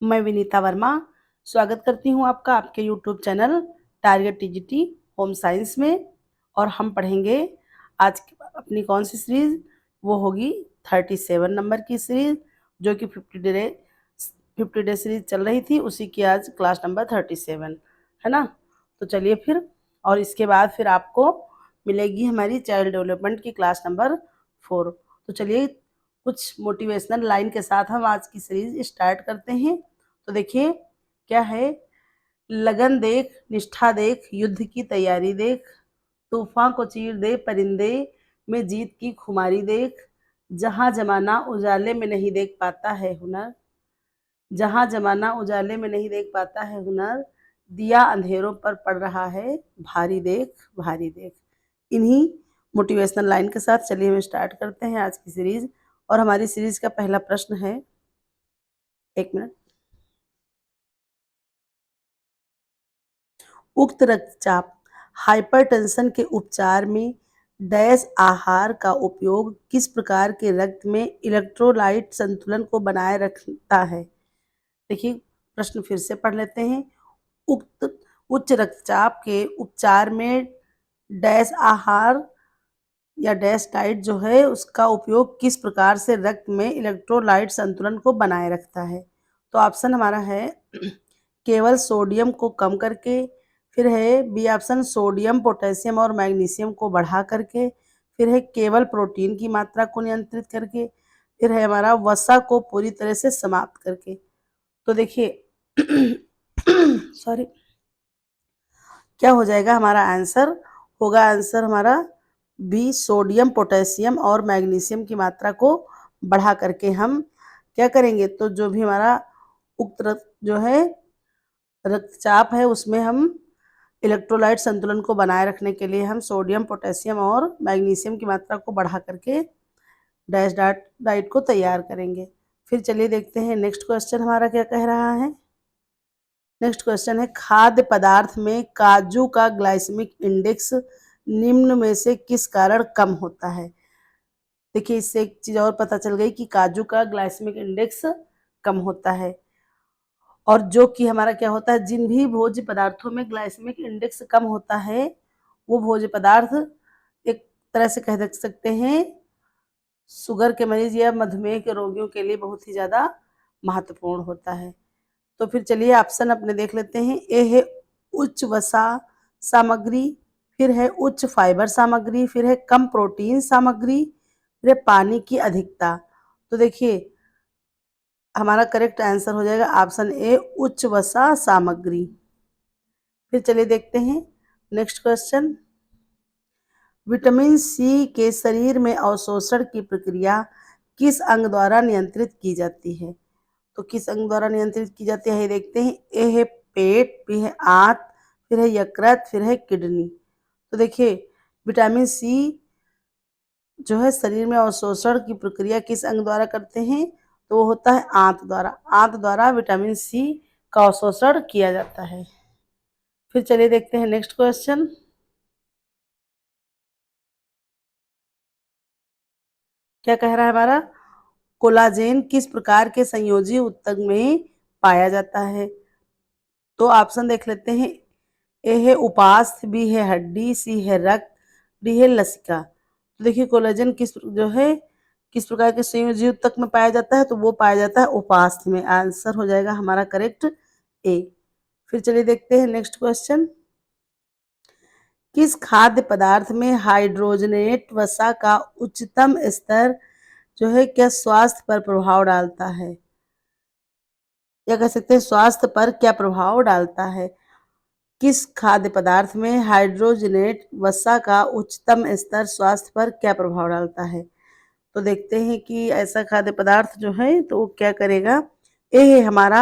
मैं विनीता वर्मा स्वागत करती हूँ आपका आपके YouTube channel target TGT home science में। और हम पढ़ेंगे आज अपनी कौन सी सीरीज़, वो होगी 37 नंबर की सीरीज़, जो कि 50 डे सीरीज़ चल रही थी, उसी की आज क्लास नंबर 37 है ना। तो चलिए फिर, और इसके बाद फिर आपको मिलेगी हमारी चाइल्ड डेवलपमेंट की क्लास नंबर 4। तो चलिए कुछ मोटिवेशनल लाइन के साथ हम आज की सीरीज स्टार्ट करते हैं। तो देखिए क्या है, लगन देख, निष्ठा देख, युद्ध की तैयारी देख, तूफान को चीर दे परिंदे में जीत की खुमारी देख, जहां जमाना उजाले में नहीं देख पाता है हुनर, जहां जमाना उजाले में नहीं देख पाता है हुनर, दिया अंधेरों पर पड़ रहा है भारी देख भारी देख। इन्हीं मोटिवेशनल लाइन के साथ चलिए हम स्टार्ट करते हैं आज की सीरीज। और हमारी सीरीज का पहला प्रश्न है, एक मिनट। उक्त रक्तचाप हाइपरटेंशन के उपचार में डैश आहार का उपयोग किस प्रकार के रक्त में इलेक्ट्रोलाइट संतुलन को बनाए रखता है। देखिए प्रश्न फिर से पढ़ लेते हैं। उक्त उच्च रक्तचाप के उपचार में डैश आहार या डैश डाइट जो है उसका उपयोग किस प्रकार से रक्त में इलेक्ट्रोलाइट संतुलन को बनाए रखता है। तो ऑप्शन हमारा है केवल सोडियम को कम करके, फिर है बी ऑप्शन सोडियम पोटेशियम और मैग्नीशियम को बढ़ा करके, फिर है केवल प्रोटीन की मात्रा को नियंत्रित करके, फिर है हमारा वसा को पूरी तरह से समाप्त करके। तो देखिए सॉरी, क्या हो जाएगा हमारा आंसर, होगा आंसर हमारा बी सोडियम पोटेशियम और मैग्नीशियम की मात्रा को बढ़ा करके हम क्या करेंगे, तो जो भी हमारा उक्त जो है रक्तचाप है उसमें हम इलेक्ट्रोलाइट संतुलन को बनाए रखने के लिए हम सोडियम पोटेशियम और मैग्नीशियम की मात्रा को बढ़ा करके डैश डाइट को तैयार करेंगे। फिर चलिए देखते हैं नेक्स्ट क्वेश्चन हमारा क्या कह रहा है। नेक्स्ट क्वेश्चन है, खाद्य पदार्थ में काजू का ग्लाइसेमिक इंडेक्स निम्न में से किस कारण कम होता है। देखिए इससे एक चीज और पता चल गई कि काजू का ग्लाइसेमिक इंडेक्स कम होता है, और जो कि हमारा क्या होता है, जिन भी भोज्य पदार्थों में ग्लाइसेमिक इंडेक्स कम होता है वो भोज्य पदार्थ एक तरह से कह सकते हैं शुगर के मरीज या मधुमेह के रोगियों के लिए बहुत ही ज्यादा महत्वपूर्ण होता है। तो फिर चलिए ऑप्शन अपने देख लेते हैं। ए है उच्च वसा सामग्री, फिर है उच्च फाइबर सामग्री, फिर है कम प्रोटीन सामग्री, फिर है पानी की अधिकता। तो देखिए हमारा करेक्ट आंसर हो जाएगा ऑप्शन ए उच्च वसा सामग्री। फिर चलिए देखते हैं नेक्स्ट क्वेश्चन। विटामिन सी के शरीर में अवशोषण की प्रक्रिया किस अंग द्वारा नियंत्रित की जाती है। तो किस अंग द्वारा नियंत्रित की जाती है ये देखते हैं। ए है पेट, बी है आंत, फिर है यकृत, फिर है किडनी। तो देखिए विटामिन सी जो है शरीर में अवशोषण की प्रक्रिया किस अंग द्वारा करते हैं, तो वो होता है आंत द्वारा। आंत द्वारा विटामिन सी का अवशोषण किया जाता है। फिर चलिए देखते हैं नेक्स्ट क्वेश्चन। क्या कह रहा है हमारा, कोलाजेन किस प्रकार के संयोजी ऊतक में पाया जाता है। तो ऑप्शन देख लेते हैं। ए है उपास्थ्य, बी है हड्डी, सी है रक्त, डी है लसिका। तो देखिए कोलेजन किस जो है किस प्रकार के संयोजी ऊतक में पाया जाता है, तो वो पाया जाता है उपास्थ्य में। आंसर हो जाएगा हमारा करेक्ट ए। फिर चलिए देखते हैं नेक्स्ट क्वेश्चन। किस खाद्य पदार्थ में हाइड्रोजनेट वसा का उच्चतम स्तर जो है क्या स्वास्थ्य पर प्रभाव डालता है, या कह सकते हैं स्वास्थ्य पर क्या प्रभाव डालता है। किस खाद्य पदार्थ में हाइड्रोजनेट वसा का उच्चतम स्तर स्वास्थ्य पर क्या प्रभाव डालता है। तो देखते हैं कि ऐसा खाद्य पदार्थ जो है तो वो क्या करेगा। ए है हमारा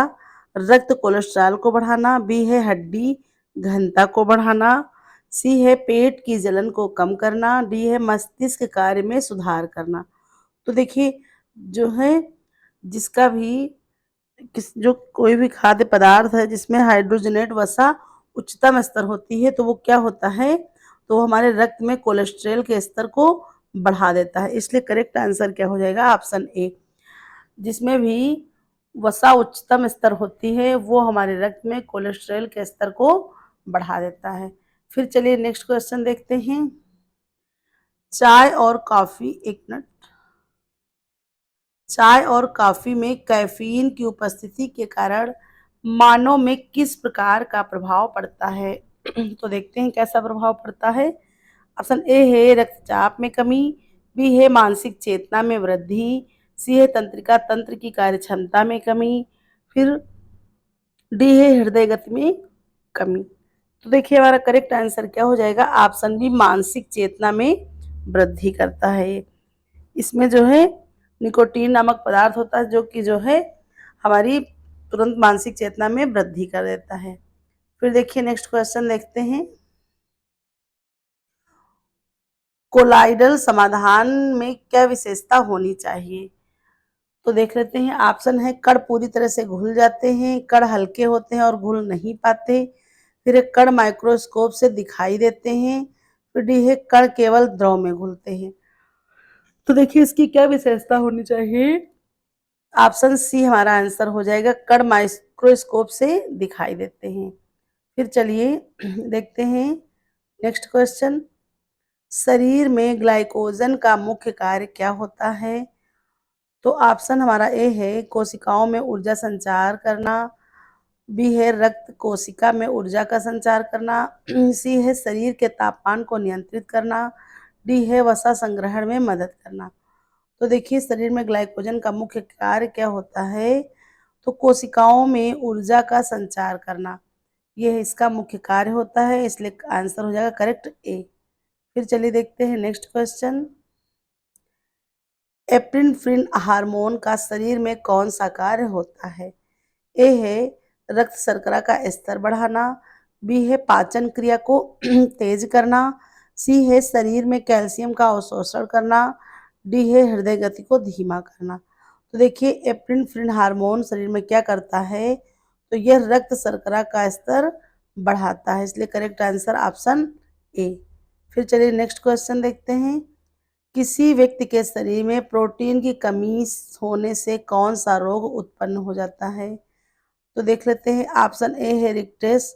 रक्त कोलेस्ट्रॉल को बढ़ाना, बी है हड्डी घनता को बढ़ाना, सी है पेट की जलन को कम करना, डी है मस्तिष्क कार्य में सुधार करना। तो देखिए जो है जिसका भी जो कोई भी खाद्य पदार्थ है जिसमें हाइड्रोजनेट वसा उच्चतम स्तर होती है तो वो क्या होता है, तो वो हमारे रक्त में कोलेस्ट्रॉल के स्तर को बढ़ा देता है। इसलिए करेक्ट आंसर क्या हो जाएगा ऑप्शन ए। जिसमें भी वसा उच्चतम स्तर होती है वो हमारे रक्त में कोलेस्ट्रॉल के स्तर को बढ़ा देता है। फिर चलिए नेक्स्ट क्वेश्चन देखते हैं। चाय और कॉफी, एक मिनट, चाय और कॉफी में कैफीन की उपस्थिति के कारण मानव में किस प्रकार का प्रभाव पड़ता है? तो देखते हैं कैसा प्रभाव पड़ता है। ऑप्शन ए है रक्तचाप में कमी, बी है मानसिक चेतना में वृद्धि, सी है तंत्रिका तंत्र की कार्यक्षमता में कमी, फिर डी है हृदय गति में कमी। तो देखिए हमारा करेक्ट आंसर क्या हो जाएगा, ऑप्शन बी मानसिक चेतना में वृद्धि करता है। इसमें जो है निकोटीन नामक पदार्थ होता है जो कि जो है हमारी तुरंत मानसिक चेतना में वृद्धि कर देता है। फिर देखिए नेक्स्ट क्वेश्चन देखते हैं। कोलाइडल समाधान में क्या विशेषता होनी चाहिए? तो देख लेते हैं। ऑप्शन है कण पूरी तरह से घुल जाते हैं, कण हल्के होते हैं और घुल नहीं पाते, फिर एक कण माइक्रोस्कोप से दिखाई देते हैं, फिर डी है कण केवल द्रव में घुलते हैं। तो देखिए इसकी क्या विशेषता होनी चाहिए, ऑप्शन सी हमारा आंसर हो जाएगा, कण माइक्रोस्कोप से दिखाई देते हैं। फिर चलिए देखते हैं नेक्स्ट क्वेश्चन। शरीर में ग्लाइकोजन का मुख्य कार्य क्या होता है? तो ऑप्शन हमारा ए है कोशिकाओं में ऊर्जा संचार करना, बी है रक्त कोशिका में ऊर्जा का संचार करना, सी है शरीर के तापमान को नियंत्रित करना, डी है वसा संग्रहण में मदद करना। तो देखिए शरीर में ग्लाइकोजन का मुख्य कार्य क्या होता है, तो कोशिकाओं में ऊर्जा का संचार करना, यह इसका मुख्य कार्य होता है, इसलिए आंसर हो जाएगा करेक्ट ए। फिर चलिए देखते हैं नेक्स्ट क्वेश्चन। एप्रिनफ्रिन हार्मोन का शरीर में कौन सा कार्य होता है? ए है रक्त शर्करा का स्तर बढ़ाना, बी है पाचन क्रिया को तेज करना, सी है शरीर में कैल्शियम का अवशोषण करना, डी है हृदय गति को धीमा करना। तो देखिए एप्रिनफ्रिन हार्मोन शरीर में क्या करता है, तो यह रक्त शर्करा का स्तर बढ़ाता है, इसलिए करेक्ट आंसर ऑप्शन ए। फिर चलिए नेक्स्ट क्वेश्चन देखते हैं। किसी व्यक्ति के शरीर में प्रोटीन की कमी होने से कौन सा रोग उत्पन्न हो जाता है? तो देख लेते हैं। ऑप्शन ए है रिक्टेस,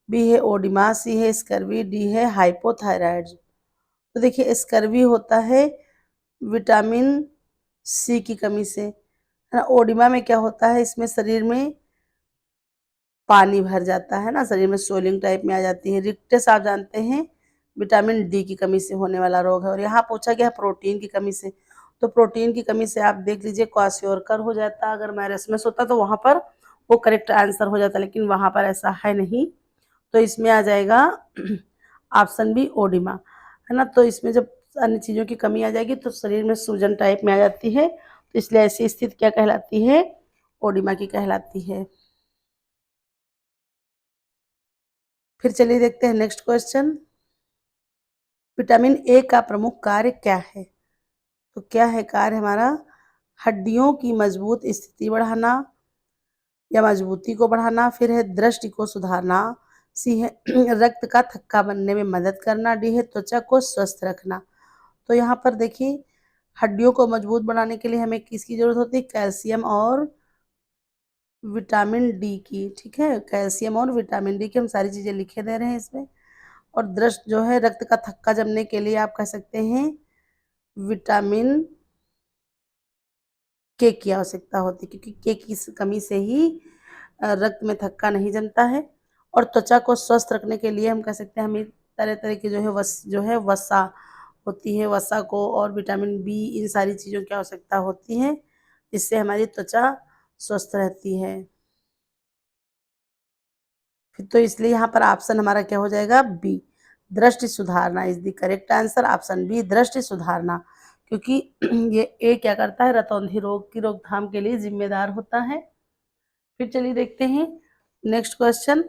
बी है ओडिमा, सी है स्कर्वी, डी है हाइपोथायराइड। तो देखिए स्कर्वी होता है विटामिन सी की कमी से, है ना। ओडिमा में क्या होता है, इसमें शरीर में पानी भर जाता है ना, शरीर में स्वेलिंग टाइप में आ जाती है। रिक्टेस आप जानते हैं विटामिन डी की कमी से होने वाला रोग है, और यहाँ पूछा गया प्रोटीन की कमी से। तो प्रोटीन की कमी से आप देख लीजिए क्वाशियोरकर हो जाता, अगर मैरस्मस होता तो वहां पर वो करेक्ट आंसर हो जाता, लेकिन वहां पर ऐसा है नहीं, तो इसमें आ जाएगा ऑप्शन बी ओडिमा, है ना। तो इसमें जब अन्य चीजों की कमी आ जाएगी तो शरीर में सूजन टाइप में आ जाती है, तो इसलिए ऐसी स्थिति क्या कहलाती है, ओडिमा की कहलाती है। फिर चलिए देखते हैं नेक्स्ट क्वेश्चन। विटामिन ए का प्रमुख कार्य क्या है? तो क्या है कार्य हमारा, हड्डियों की मजबूत स्थिति बढ़ाना या मजबूती को बढ़ाना, फिर है दृष्टि को सुधारना, सी है रक्त का थक्का बनने में मदद करना, डी है त्वचा को स्वस्थ रखना। तो यहाँ पर देखिए हड्डियों को मजबूत बनाने के लिए हमें किसकी जरूरत होती है, कैल्शियम और विटामिन डी की, ठीक है, कैल्शियम और विटामिन डी की हम सारी चीजें लिखे दे रहे हैं इसमें। और दृष्ट जो है रक्त का थक्का जमने के लिए आप कह सकते हैं विटामिन के की आवश्यकता होती है, क्योंकि के की कमी से ही रक्त में थक्का नहीं जमता है। और त्वचा को स्वस्थ रखने के लिए हम कह सकते हैं हमें तरह तरह की जो है वसा होती है, वसा को और विटामिन बी, इन सारी चीज़ों की आवश्यकता होती है, जिससे हमारी त्वचा स्वस्थ रहती है। फिर तो इसलिए यहाँ पर ऑप्शन हमारा क्या हो जाएगा, बी, दृष्टि सुधारना is the correct answer, option B दृष्टि सुधारना, क्योंकि ये ए क्या करता है, रतौंधी रोग की रोकथाम के लिए जिम्मेदार होता है। फिर चलिए देखते हैं नेक्स्ट क्वेश्चन।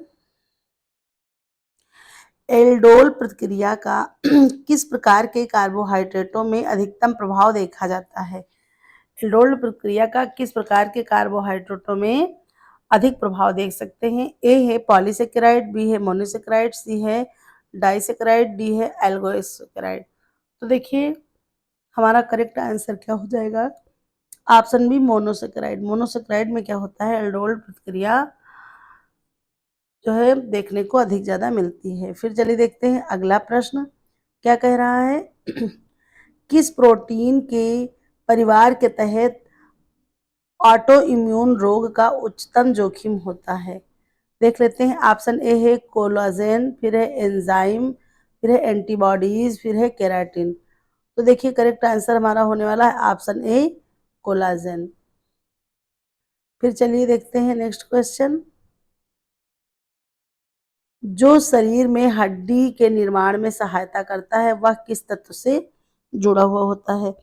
एल्डोल प्रक्रिया का किस प्रकार के कार्बोहाइड्रेटों में अधिकतम प्रभाव देखा जाता है? एल्डोल प्रक्रिया का किस प्रकार के कार्बोहाइड्रेटों में अधिक प्रभाव देख सकते हैं? ए है पॉलीसेकेराइड, बी है मोनोसेकेराइड, सी है डाइसेकेराइड, डी है एल्गोसेकेराइड। तो देखिए हमारा करेक्ट आंसर क्या हो जाएगा, ऑप्शन बी मोनोसेकेराइड। मोनोसेकेराइड में क्या होता है, एल्डोल प्रतिक्रिया जो है देखने को अधिक ज़्यादा मिलती है। फिर चलिए देखते हैं अगला प्रश्न क्या कह रहा है। किस प्रोटीन के परिवार के तहत ऑटो इम्यून रोग का उच्चतम जोखिम होता है। देख लेते हैं। ऑप्शन ए है कोलाजेन, फिर है एंजाइम, फिर है एंटीबॉडीज, फिर है केराटिन। तो देखिए करेक्ट आंसर हमारा होने वाला है ऑप्शन ए कोलाजेन। फिर चलिए देखते हैं नेक्स्ट क्वेश्चन। जो शरीर में हड्डी के निर्माण में सहायता करता है वह किस तत्व से जुड़ा हुआ होता है।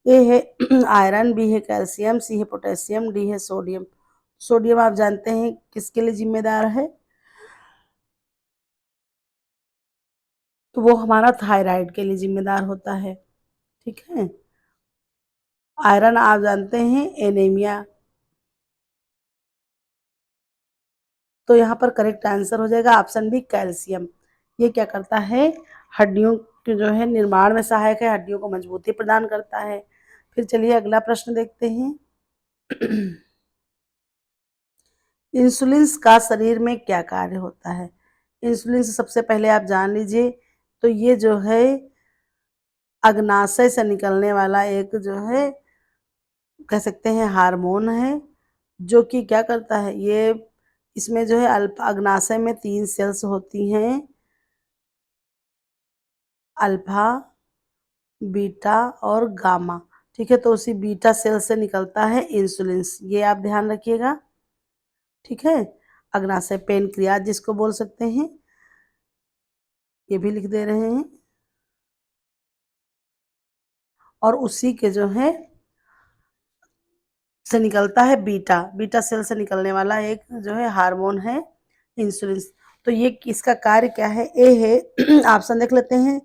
ए है आयरन, बी है कैल्शियम, सी है पोटेशियम, डी है सोडियम। सोडियम आप जानते हैं किसके लिए जिम्मेदार है, तो वो हमारा थायराइड के लिए जिम्मेदार होता है। ठीक है। आयरन आप जानते हैं एनीमिया। तो यहाँ पर करेक्ट आंसर हो जाएगा ऑप्शन बी कैल्शियम। ये क्या करता है, हड्डियों के जो है निर्माण में सहायक है, हड्डियों को मजबूती प्रदान करता है। फिर चलिए अगला प्रश्न देखते हैं। इंसुलिन का शरीर में क्या कार्य होता है। इंसुलिन से सबसे पहले आप जान लीजिए, तो ये जो है अग्नाशय से निकलने वाला एक जो है कह सकते हैं हार्मोन है, जो कि क्या करता है, ये इसमें जो है अग्नाशय में 3 सेल्स होती हैं, अल्फा, बीटा और गामा। ठीक है, तो उसी बीटा सेल से निकलता है इंसुलिन, ये आप ध्यान रखिएगा। ठीक है। अग्नाशय पेनक्रियाज जिसको बोल सकते हैं, ये भी लिख दे रहे हैं। और उसी के जो है से निकलता है बीटा बीटा सेल से निकलने वाला एक जो है हार्मोन है इंसुलिन। तो ये किसका कार्य क्या है। ए है ऑप्शन देख लेते हैं,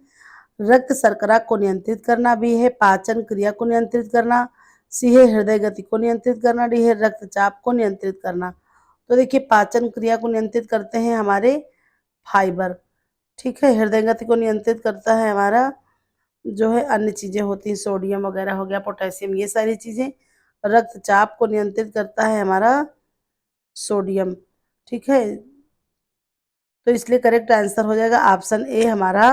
रक्त शर्करा को नियंत्रित करना, बी है पाचन क्रिया को नियंत्रित करना, सी है हृदय गति को नियंत्रित करना, डी है रक्तचाप को नियंत्रित करना। तो देखिए पाचन क्रिया को नियंत्रित करते हैं हमारे फाइबर। ठीक है। हृदय गति को नियंत्रित करता है हमारा जो है अन्य चीजें होती हैं, सोडियम वगैरह हो गया, पोटेशियम, ये सारी चीजें। रक्तचाप को नियंत्रित करता है हमारा सोडियम। ठीक है। तो इसलिए करेक्ट आंसर हो जाएगा ऑप्शन ए हमारा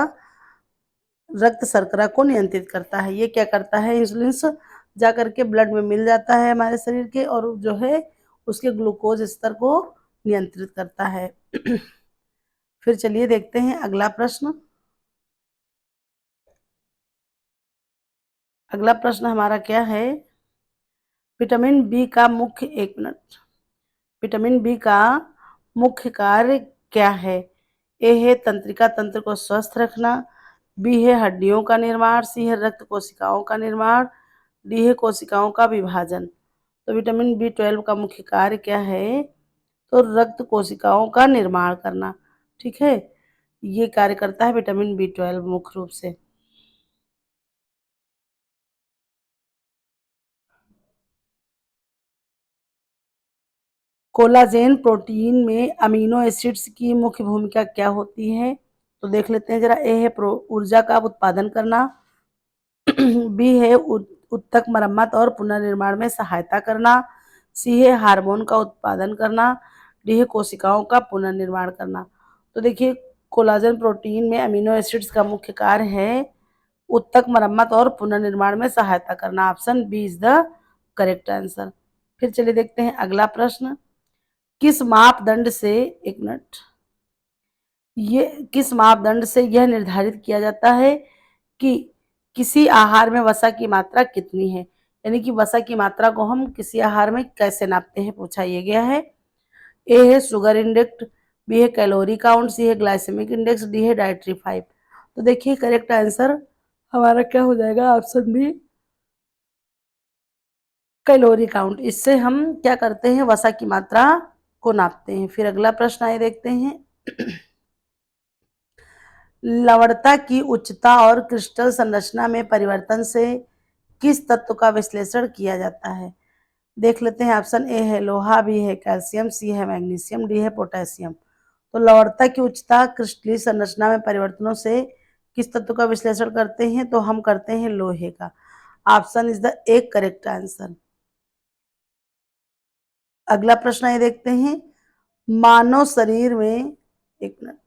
रक्त शर्करा को नियंत्रित करता है। ये क्या करता है, इंसुलिन जा करके ब्लड में मिल जाता है हमारे शरीर के, और जो है उसके ग्लूकोज स्तर को नियंत्रित करता है। फिर चलिए देखते हैं अगला प्रश्न। अगला प्रश्न हमारा क्या है, विटामिन बी का मुख्य, एक मिनट, विटामिन बी का मुख्य कार्य क्या है। ए है तंत्रिका तंत्र को स्वस्थ रखना, बी है हड्डियों का निर्माण, सी है रक्त कोशिकाओं का निर्माण, डी है कोशिकाओं का विभाजन। तो विटामिन बी 12 का मुख्य कार्य क्या है, तो रक्त कोशिकाओं का निर्माण करना। ठीक है। ये कार्य करता है विटामिन बी 12 मुख्य रूप से। कोलाजेन प्रोटीन में अमीनो एसिड्स की मुख्य भूमिका क्या होती है। तो देख लेते हैं जरा। ए है ऊर्जा का उत्पादन करना, बी है उत्तक मरम्मत और पुनर्निर्माण में सहायता करना, सी है हार्मोन का उत्पादन करना, डी है कोशिकाओं का पुनर्निर्माण करना। तो देखिए कोलाजन प्रोटीन में अमीनो एसिड्स का मुख्य कार्य है उत्तक मरम्मत और पुनर्निर्माण में सहायता करना। Option B is the correct answer. फिर चलिए देखते हैं अगला प्रश्न। किस मापदंड से, एक मिनट, ये किस मापदंड से यह निर्धारित किया जाता है कि किसी आहार में वसा की मात्रा कितनी है। यानी कि वसा की मात्रा को हम किसी आहार में कैसे नापते हैं, पूछा ये गया है। ए है शुगर इंडेक्स, बी है कैलोरी काउंट, सी है ग्लाइसेमिक इंडेक्स, डी है डाइटरी फाइव। तो देखिए करेक्ट आंसर हमारा क्या हो जाएगा, ऑप्शन बी कैलोरी काउंट। इससे हम क्या करते हैं, वसा की मात्रा को नापते हैं। फिर अगला प्रश्न आइए देखते हैं। लवणता की उच्चता और क्रिस्टल संरचना में परिवर्तन से किस तत्व का विश्लेषण किया जाता है। देख लेते हैं। ऑप्शन ए है लोहा, बी है कैल्शियम, सी है मैग्नीशियम, डी है पोटेशियम। तो लवणता की उच्चता क्रिस्टलीय संरचना में परिवर्तनों से किस तत्व का विश्लेषण करते हैं, तो हम करते हैं लोहे का। ऑप्शन इज द एक करेक्ट आंसर। अगला प्रश्न ये देखते हैं, मानव शरीर में, एक मिनट,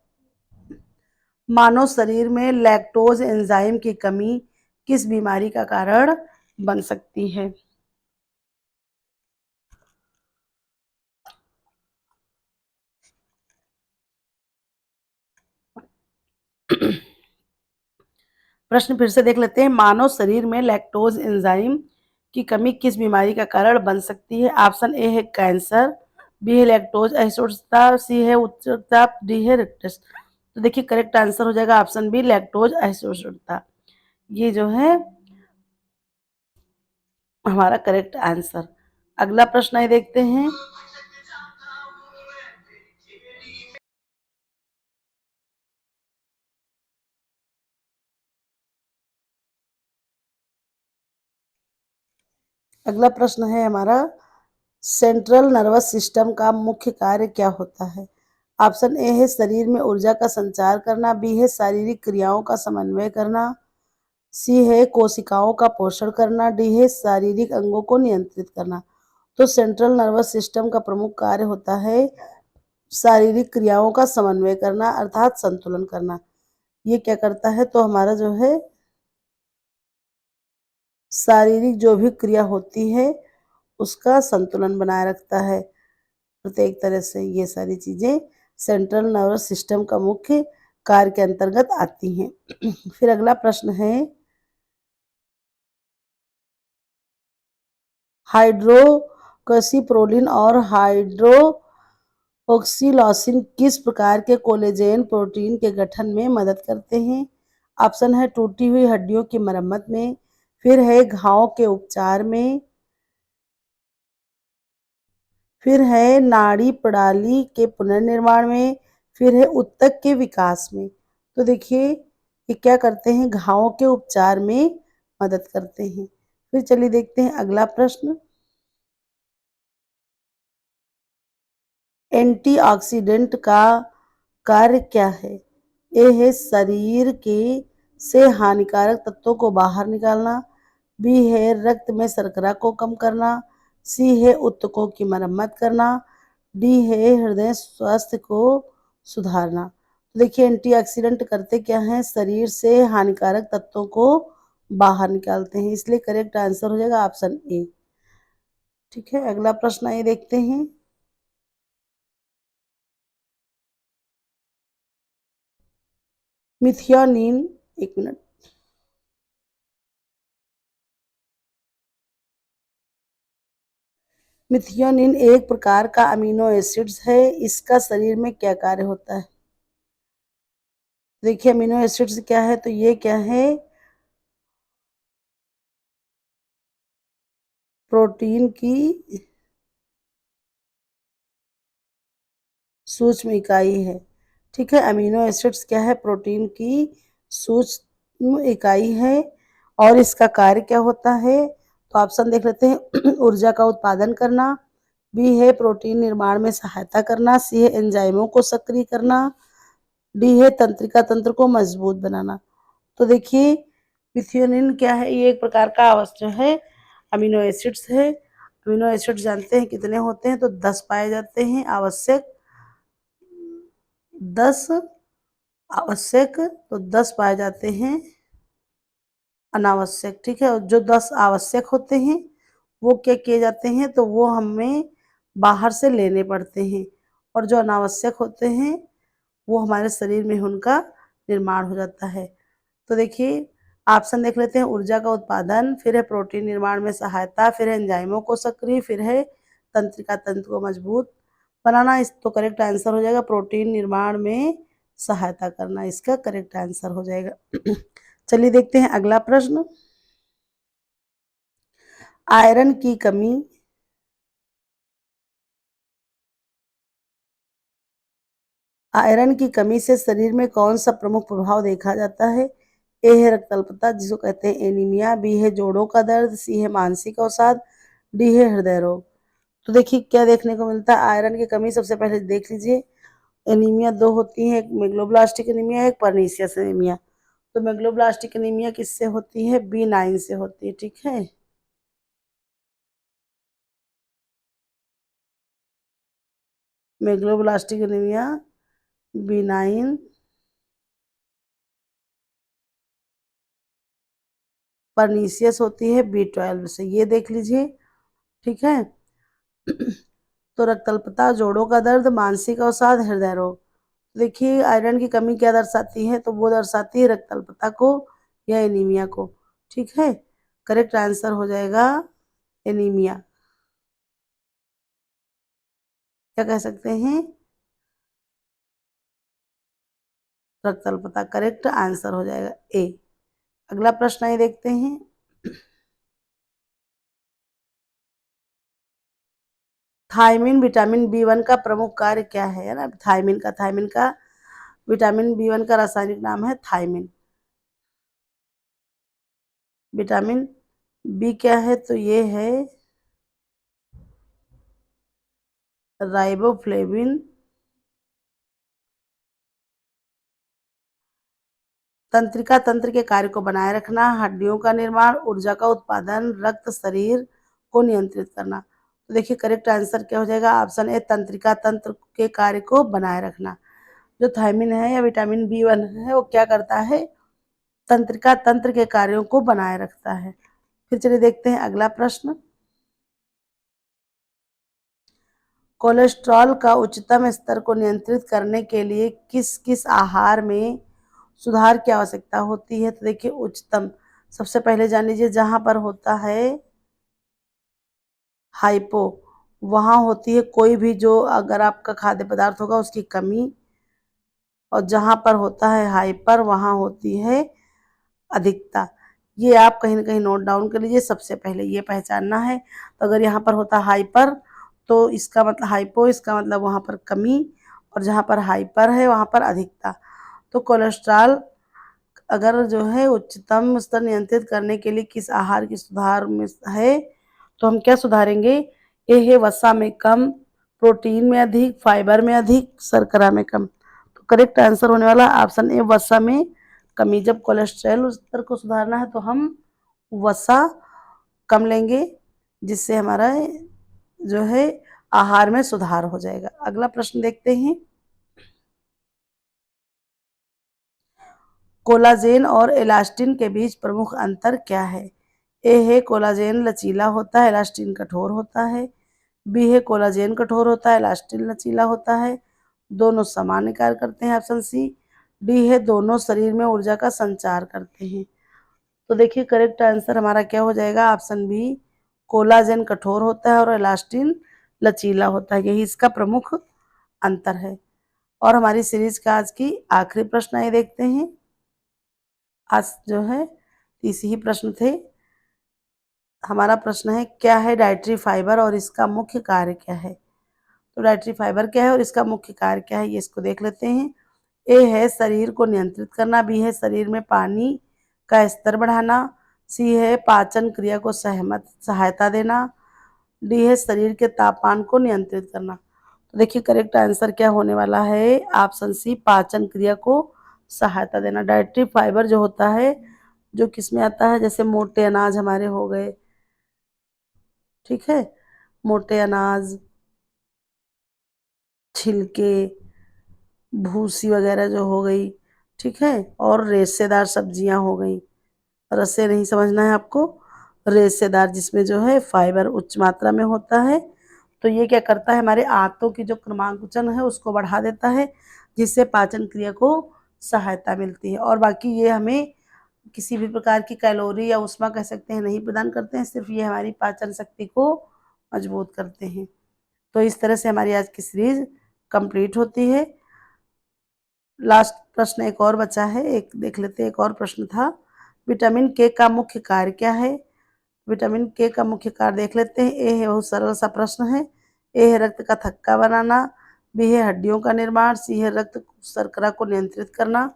मानव शरीर में लैक्टोज एंजाइम की कमी किस बीमारी का कारण बन सकती है? प्रश्न फिर से देख लेते हैं, मानव शरीर में लैक्टोज एंजाइम की कमी किस बीमारी का कारण बन सकती है? ऑप्शन ए है कैंसर, बी है लैक्टोज असहिष्णुता, सी है उच्च रक्तचाप, डी है रिकेट्स। तो देखिए करेक्ट आंसर हो जाएगा ऑप्शन बी, लैक्टोज असहिष्णुता। ये जो है हमारा करेक्ट आंसर। अगला प्रश्न ये देखते हैं, अगला प्रश्न है हमारा, सेंट्रल नर्वस सिस्टम का मुख्य कार्य क्या होता है? ऑप्शन ए है शरीर में ऊर्जा का संचार करना, बी है शारीरिक क्रियाओं का समन्वय करना, सी है कोशिकाओं का पोषण करना, डी है शारीरिक अंगों को नियंत्रित करना। तो सेंट्रल नर्वस सिस्टम का प्रमुख कार्य होता है शारीरिक क्रियाओं का समन्वय करना, अर्थात संतुलन करना। ये क्या करता है, तो हमारा जो है शारीरिक जो भी क्रिया होती है उसका संतुलन बनाए रखता है। प्रत्येक तरह से ये सारी चीजें सेंट्रल नर्वस सिस्टम का मुख्य कार्य के अंतर्गत आती हैं। फिर अगला प्रश्न है, हाइड्रोक्सीप्रोलिन और हाइड्रोक्सीलॉसिन किस प्रकार के कोलेजन प्रोटीन के गठन में मदद करते हैं? ऑप्शन है टूटी हुई हड्डियों की मरम्मत में, फिर है घाव के उपचार में, फिर है नाड़ी प्रणाली के पुनर्निर्माण में, फिर है ऊतक के विकास में। तो देखिए ये क्या करते हैं, घावों के उपचार में मदद करते हैं। फिर चलिए देखते हैं अगला प्रश्न, एंटीऑक्सीडेंट का कार्य क्या है? ए है शरीर के से हानिकारक तत्वों को बाहर निकालना, बी है रक्त में शर्करा को कम करना, सी है ऊतकों की मरम्मत करना, डी है हृदय स्वास्थ्य को सुधारना। तो देखिए एंटीऑक्सीडेंट करते क्या हैं, शरीर से हानिकारक तत्वों को बाहर निकालते हैं, इसलिए करेक्ट आंसर हो जाएगा ऑप्शन ए। ठीक है, अगला प्रश्न ये देखते हैं, मिथियोनिन, एक मिनट, मिथियोनिन एक प्रकार का अमीनो एसिड्स है, इसका शरीर में क्या कार्य होता है? देखिए अमीनो एसिड्स क्या है, तो ये क्या है, प्रोटीन की सूक्ष्म इकाई है। ठीक है, अमीनो एसिड्स क्या है, प्रोटीन की सूक्ष्म इकाई है। और इसका कार्य क्या होता है, तो ऑप्शन देख लेते हैं, ऊर्जा का उत्पादन करना, बी है प्रोटीन निर्माण में सहायता करना, सी है एंजाइमों को सक्रिय करना, डी है तंत्रिका तंत्र को मजबूत बनाना। तो देखिए मिथियोनिन क्या है, ये एक प्रकार का जो है अमीनो एसिड्स है। अमीनो एसिड्स जानते हैं कितने होते हैं, तो 10 पाए जाते हैं आवश्यक, 10 आवश्यक, तो 10 पाए जाते हैं अनावश्यक। ठीक है, और जो 10 आवश्यक होते हैं वो क्या किए जाते हैं, तो वो हमें बाहर से लेने पड़ते हैं, और जो अनावश्यक होते हैं वो हमारे शरीर में उनका निर्माण हो जाता है। तो देखिए ऑप्शन देख लेते हैं, ऊर्जा का उत्पादन, फिर है प्रोटीन निर्माण में सहायता, फिर है एंजाइमों को सक्रिय, फिर है तंत्रिका तंत्र को मजबूत बनाना। इस तो करेक्ट आंसर हो जाएगा प्रोटीन निर्माण में सहायता करना, इसका करेक्ट आंसर हो जाएगा। चलिए देखते हैं अगला प्रश्न, आयरन की कमी, आयरन की कमी से शरीर में कौन सा प्रमुख प्रभाव देखा जाता है? ए है रक्त अल्पता जिसको कहते हैं एनीमिया, बी है जोड़ों का दर्द, सी है मानसिक अवसाद, डी है हृदय रोग। तो देखिए क्या देखने को मिलता है, आयरन की कमी सबसे पहले देख लीजिए, एनीमिया दो होती है, एक मेगलोब्लास्टिक एनीमिया, एक परनीसियस एनीमिया। तो मेगलोब्लास्टिक एनीमिया किससे होती है, B9 से होती है। ठीक है, मेगलोब्लास्टिक एनीमिया, बिनाइन परनीसियस होती है B12 से, ये देख लीजिए। ठीक है। तो रक्त अल्पता, जोड़ों का दर्द, मानसिक अवसाद, हृदय रोग। देखिए आयरन की कमी क्या दर्शाती है, तो वो दर्शाती है रक्त अल्पता को या एनीमिया को। ठीक है। करेक्ट आंसर हो जाएगा एनीमिया। क्या कह सकते हैं? रक्त अल्पता करेक्ट आंसर हो जाएगा ए। अगला प्रश्न ये देखते हैं। थायमिन विटामिन B1 का प्रमुख कार्य क्या है ना? थायमिन का विटामिन B1 का रासायनिक नाम है थायमिन। विटामिन बी क्या है? तो ये है राइबोफ्लेविन। तंत्रिका तंत्र के कार्य को बनाए रखना, हड्डियों का निर्माण, ऊर्जा का उत्पादन, रक्त शरीर को नियंत्रित करना। तो देखिए करेक्ट आंसर क्या हो जाएगा? ऑप्शन ए, तंत्रिका तंत्र के कार्य को बनाए रखना। जो थायमिन है या विटामिन B1 है वो क्या करता है? तंत्रिका तंत्र के कार्यों को बनाए रखता है। फिर चलिए देखते हैं अगला प्रश्न। कोलेस्ट्रॉल का उच्चतम स्तर को नियंत्रित करने के लिए किस किस आहार में सुधार की आवश्यकता होती है? तो देखिए उच्चतम, सबसे पहले जान लीजिए जहां पर होता है हाइपो, वहां होती है कोई भी जो अगर आपका खाद्य पदार्थ होगा उसकी कमी, और जहां पर होता है हाइपर वहां होती है अधिकता। ये आप कहीं ना कहीं नोट डाउन कर लीजिए, सबसे पहले ये पहचानना है। तो अगर यहाँ पर होता हाइपर तो इसका मतलब हाइपो, इसका मतलब वहां पर कमी, और जहां पर हाइपर है वहां पर अधिकता। तो कोलेस्ट्रॉल अगर जो है उच्चतम स्तर नियंत्रित करने के लिए किस आहार की सुधार में है, तो हम क्या सुधारेंगे? ये है वसा में कम, प्रोटीन में अधिक, फाइबर में अधिक, शर्करा में कम। तो करेक्ट आंसर होने वाला ऑप्शन ए, वसा में कमी। जब कोलेस्ट्रॉल स्तर को सुधारना है तो हम वसा कम लेंगे, जिससे हमारा जो है आहार में सुधार हो जाएगा। अगला प्रश्न देखते हैं। कोलाजेन और इलास्टिन के बीच प्रमुख अंतर क्या है? ए है कोलाजेन लचीला होता है, इलास्टिन कठोर होता है। बी है कोलाजेन कठोर होता है, इलास्टिन लचीला होता है। दोनों समान कार्य करते हैं, ऑप्शन सी। डी है दोनों शरीर में ऊर्जा का संचार करते हैं। तो देखिए करेक्ट आंसर हमारा क्या हो जाएगा? ऑप्शन बी, कोलाजेन कठोर होता है और इलास्टिन लचीला होता है। यही इसका प्रमुख अंतर है। और हमारी सीरीज का आज की आखिरी प्रश्न ये देखते हैं। आज जो है 30 ही प्रश्न थे। हमारा प्रश्न है, क्या है डाइटरी फाइबर और इसका मुख्य कार्य क्या है? तो डाइटरी फाइबर क्या है और इसका मुख्य कार्य क्या है, ये इसको देख लेते हैं। ए है शरीर को नियंत्रित करना, बी है शरीर में पानी का स्तर बढ़ाना, सी है पाचन क्रिया को सहायता देना, डी है शरीर के तापमान को नियंत्रित करना। तो देखिए करेक्ट आंसर क्या होने वाला है? ऑप्शन सी, पाचन क्रिया को सहायता देना। डाइटरी फाइबर जो होता है, जो किसमें आता है, जैसे मोटे अनाज हमारे हो गए, ठीक है, मोटे अनाज, छिलके, भूसी वगैरह जो हो गई, ठीक है, और रेशेदार सब्जियां हो गई। रसे नहीं समझना है आपको, रेशेदार जिसमें जो है फाइबर उच्च मात्रा में होता है। तो ये क्या करता है? हमारे आंतों की जो क्रमांकन है उसको बढ़ा देता है, जिससे पाचन क्रिया को सहायता मिलती है। और बाकी ये हमें किसी भी प्रकार की कैलोरी या उष्मा कह सकते हैं नहीं प्रदान करते हैं, सिर्फ ये हमारी पाचन शक्ति को मजबूत करते हैं। तो इस तरह से हमारी आज की सीरीज कंप्लीट होती है। लास्ट प्रश्न एक और बचा है, एक देख लेते हैं। एक और प्रश्न था, विटामिन के का मुख्य कार्य क्या है? विटामिन के का मुख्य कार्य देख लेते हैं। ए है, बहुत सरल सा प्रश्न है। ए है रक्त का थक्का बनाना, बी है हड्डियों का निर्माण, सी है रक्त शर्करा को नियंत्रित करना,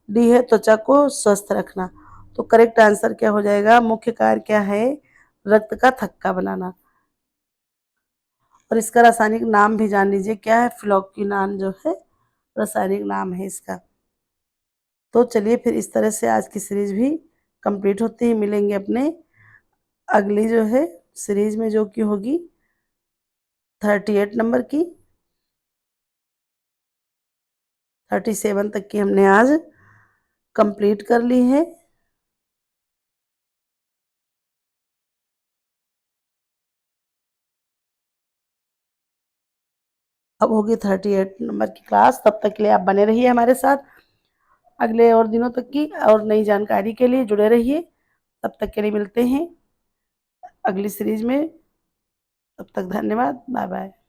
डी है त्वचा को स्वस्थ रखना। तो करेक्ट आंसर क्या हो जाएगा? मुख्य कार्य क्या है? रक्त का थक्का बनाना। और इसका रासायनिक नाम भी जान लीजिए क्या है? फ्लोक्विनान जो है रासायनिक नाम है इसका। तो चलिए फिर इस तरह से आज की सीरीज भी कंप्लीट होती है। मिलेंगे अपने अगली जो है सीरीज में, जो कि होगी 38 नंबर की। 37 तक की हमने आज कंप्लीट कर ली है। अब होगी 38 नंबर की क्लास। तब तक के लिए आप बने रहिए हमारे साथ अगले और दिनों तक की और नई जानकारी के लिए जुड़े रहिए। तब तक के लिए मिलते हैं अगली सीरीज में। तब तक धन्यवाद। Bye bye.